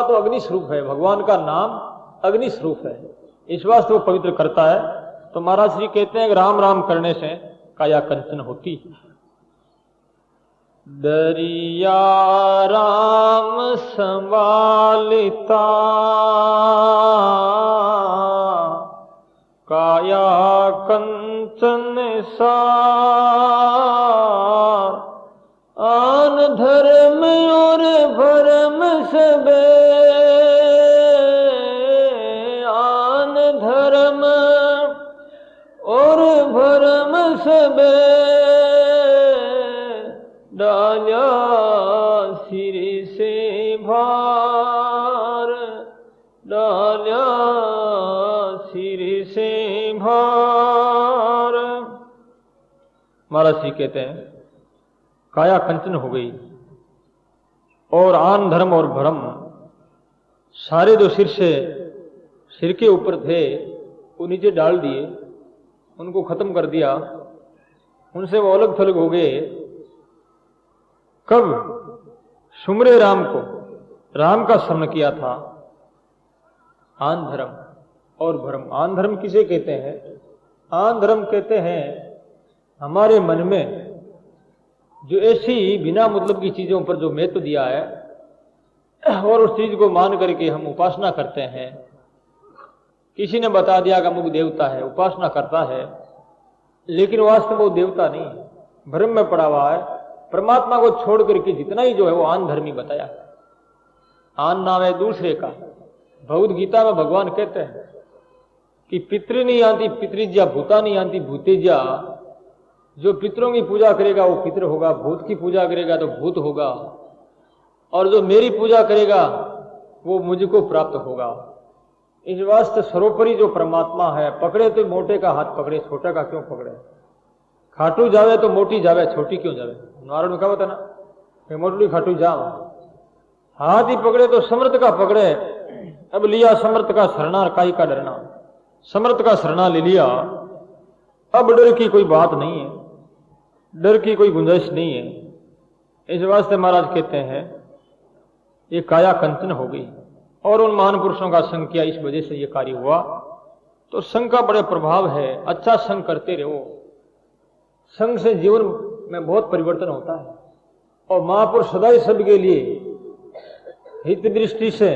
तो अग्नि स्वरूप है, भगवान का नाम अग्नि स्वरूप है, इस वास्ते वो पवित्र करता है। तो महाराज श्री कहते हैं कि राम राम करने से काया कंचन होती है। दरिया राम संभालिता काया कंचन सार, आन धर्म और भरम सबे, आन धर्म और भरम सबे, डाल्या सिर से भार, डाल्या सिर से भार। महाराज जी कहते हैं काया कंचन हो गई और आन धर्म और भ्रम सारे जो सिर के ऊपर थे वो नीचे डाल दिए, उनको खत्म कर दिया, उनसे वो अलग थलग हो गए। कब सुमरे राम को, राम का स्मरण किया था। आन धर्म और भ्रम, आन धर्म किसे कहते हैं? आन धर्म कहते हैं हमारे मन में जो ऐसी बिना मतलब की चीजों पर जो महत्व दिया है और उस चीज को मान करके हम उपासना करते हैं। किसी ने बता दिया कि अमुक देवता है, उपासना करता है, लेकिन वास्तव में वो देवता नहीं है, भ्रम में पड़ा हुआ है। परमात्मा को छोड़ करके जितना ही जो है वो आन धर्मी बताया। आन नाम है दूसरे का। भगवद गीता में भगवान कहते हैं कि पितृ नहीं आती पितृज्या, भूता नहीं आती भूतेज्या। जो पितरों की पूजा करेगा वो पितृ होगा, भूत की पूजा करेगा तो भूत होगा, और जो मेरी पूजा करेगा वो मुझको प्राप्त होगा। इस वास्ते सर्वोपरि जो परमात्मा है, पकड़े तो मोटे का हाथ पकड़े, छोटे का क्यों पकड़े? खाटू जावे तो मोटी जावे, छोटी क्यों जावे? नारायण में कहा होता ना, मोटी खाटू जाओ, हाथ ही पकड़े तो समर्थ का पकड़े। अब लिया समर्थ का शरणा, काई का डरना, समर्थ का शरणा ले लिया, अब डर की कोई बात नहीं है, डर की कोई गुंजाइश नहीं है। इस वास्ते महाराज कहते हैं ये काया कंचन हो गई और उन महान पुरुषों का संग किया, इस वजह से ये कार्य हुआ। तो संग का बड़े प्रभाव है, अच्छा संग करते रहो। संग से जीवन में बहुत परिवर्तन होता है और महापुरुष सदा ही सबके लिए हित दृष्टि से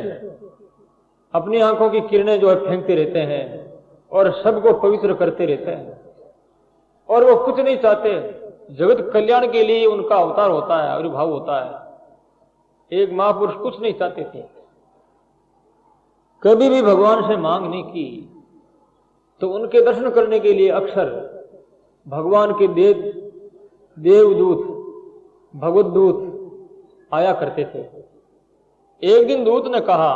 अपनी आंखों की किरणें जो है फेंकते रहते हैं और सबको पवित्र करते रहते हैं, और वो कुछ नहीं चाहते, जगत कल्याण के लिए उनका अवतार होता है, आविर्भाव होता है। एक महापुरुष कुछ नहीं चाहते थे, कभी भी भगवान से मांग नहीं की, तो उनके दर्शन करने के लिए अक्सर भगवान के देवदूत भगवत दूत आया करते थे। एक दिन दूत ने कहा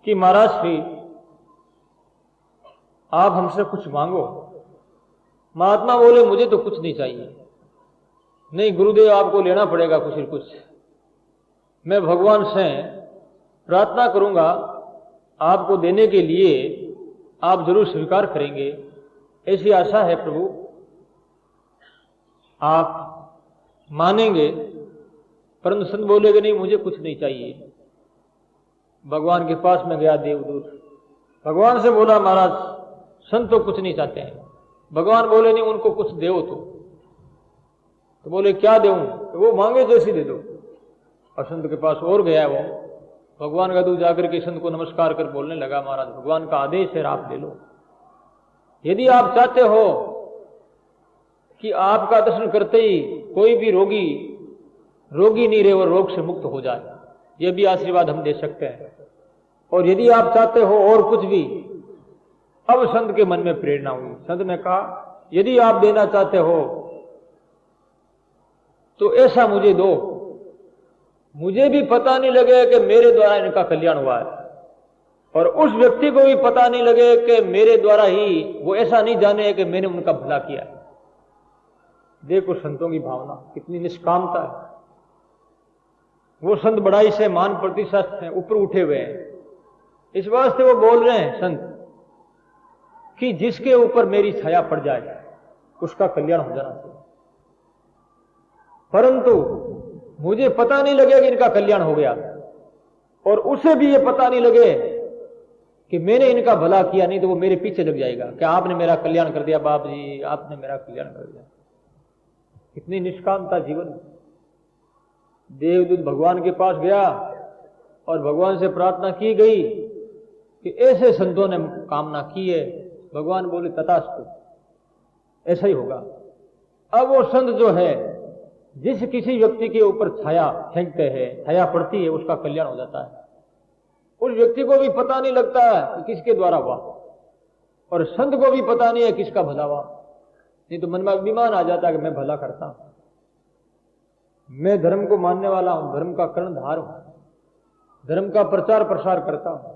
कि महाराज श्री आप हमसे कुछ मांगो। महात्मा बोले मुझे तो कुछ नहीं चाहिए। नहीं गुरुदेव, आपको लेना पड़ेगा कुछ न कुछ। मैं भगवान से प्रार्थना करूंगा, आपको देने के लिए आप जरूर स्वीकार करेंगे, ऐसी आशा है प्रभु, आप मानेंगे। परंतु संत बोले कि नहीं मुझे कुछ नहीं चाहिए। भगवान के पास में गया देवदूत, भगवान से बोला महाराज संत तो कुछ नहीं चाहते हैं। भगवान बोले नहीं उनको कुछ दो तो बोले क्या देऊं? तो वो मांगे जैसी दे दो। और संत के पास और गया वो, भगवान का दूत जाकर के संत को नमस्कार कर बोलने लगा महाराज भगवान का आदेश है, आप ले लो। यदि आप चाहते हो कि आपका दर्शन करते ही कोई भी रोगी नहीं रहे और रोग से मुक्त हो जाए, यह भी आशीर्वाद हम दे सकते हैं। और यदि आप चाहते हो और कुछ भी, अब संत के मन में प्रेरणा हुई। संत ने कहा यदि आप देना चाहते हो तो ऐसा मुझे दो, मुझे भी पता नहीं लगे कि मेरे द्वारा इनका कल्याण हुआ है, और उस व्यक्ति को भी पता नहीं लगे कि मेरे द्वारा ही, वो ऐसा नहीं जाने कि मैंने उनका भला किया। देखो संतों की भावना कितनी निष्कामता है। वो संत बड़ाई से मान प्रतिशत है ऊपर उठे हुए हैं। इस वास्ते वो बोल रहे हैं संत कि जिसके ऊपर मेरी छाया पड़ जाए उसका कल्याण हो जाना चाहिए, परंतु मुझे पता नहीं लगे कि इनका कल्याण हो गया, और उसे भी ये पता नहीं लगे कि मैंने इनका भला किया, नहीं तो वो मेरे पीछे लग जाएगा कि आपने मेरा कल्याण कर दिया बाप जी, आपने मेरा कल्याण कर दिया। कितनी निष्कामता जीवन। देवदूत भगवान के पास गया और भगवान से प्रार्थना की गई कि ऐसे संतों ने कामना की है। भगवान बोले तथास्तु, ऐसा ही होगा। अब वो संत जो है, जिस किसी व्यक्ति के ऊपर छाया फेंकते हैं, छाया पड़ती है, उसका कल्याण हो जाता है। उस व्यक्ति को भी पता नहीं लगता है कि किसके द्वारा हुआ, और संत को भी पता नहीं है किसका भला हुआ। नहीं तो मन में अभिमान आ जाता है कि मैं भला करता हूं, मैं धर्म को मानने वाला हूं, धर्म का कर्णधार हूं, धर्म का प्रचार प्रसार करता हूं।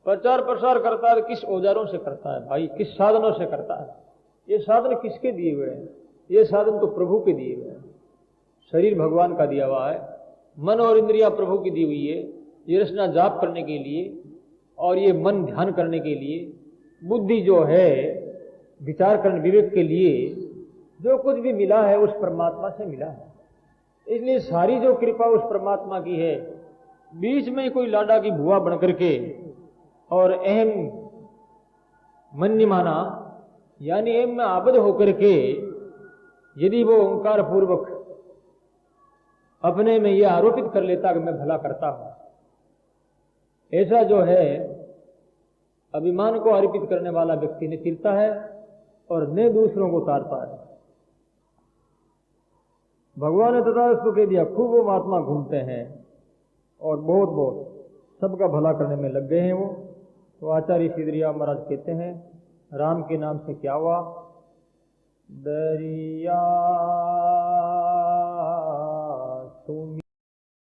प्रचार प्रसार करता है किस औजारों से करता है भाई, किस साधनों से करता है? ये साधन किसके दिए हुए हैं? ये साधन तो प्रभु के दिए हुए हैं। शरीर भगवान का दिया हुआ है, मन और इंद्रियां प्रभु की दी हुई है, ये रचना जाप करने के लिए, और ये मन ध्यान करने के लिए, बुद्धि जो है विचार करने विवेक के लिए। जो कुछ भी मिला है उस परमात्मा से मिला है, इसलिए सारी जो कृपा उस परमात्मा की है। बीच में कोई लाडा की भुआ बन करके और अहम मन माना, यानी अहम में आबद्ध होकर के यदि वो ओंकार पूर्वक अपने में यह आरोपित कर लेता कि मैं भला करता हूं, ऐसा जो है अभिमान को आरोपित करने वाला व्यक्ति ने चिरता है और न दूसरों को तारता है। भगवान ने तथा उसको कह दिया, खूब वो महात्मा घूमते हैं और बहुत बहुत सबका भला करने में लग गए हैं वो। तो आचार्य सिद्धरिया महाराज कहते हैं, राम के नाम से क्या हुआ? दरिया तुम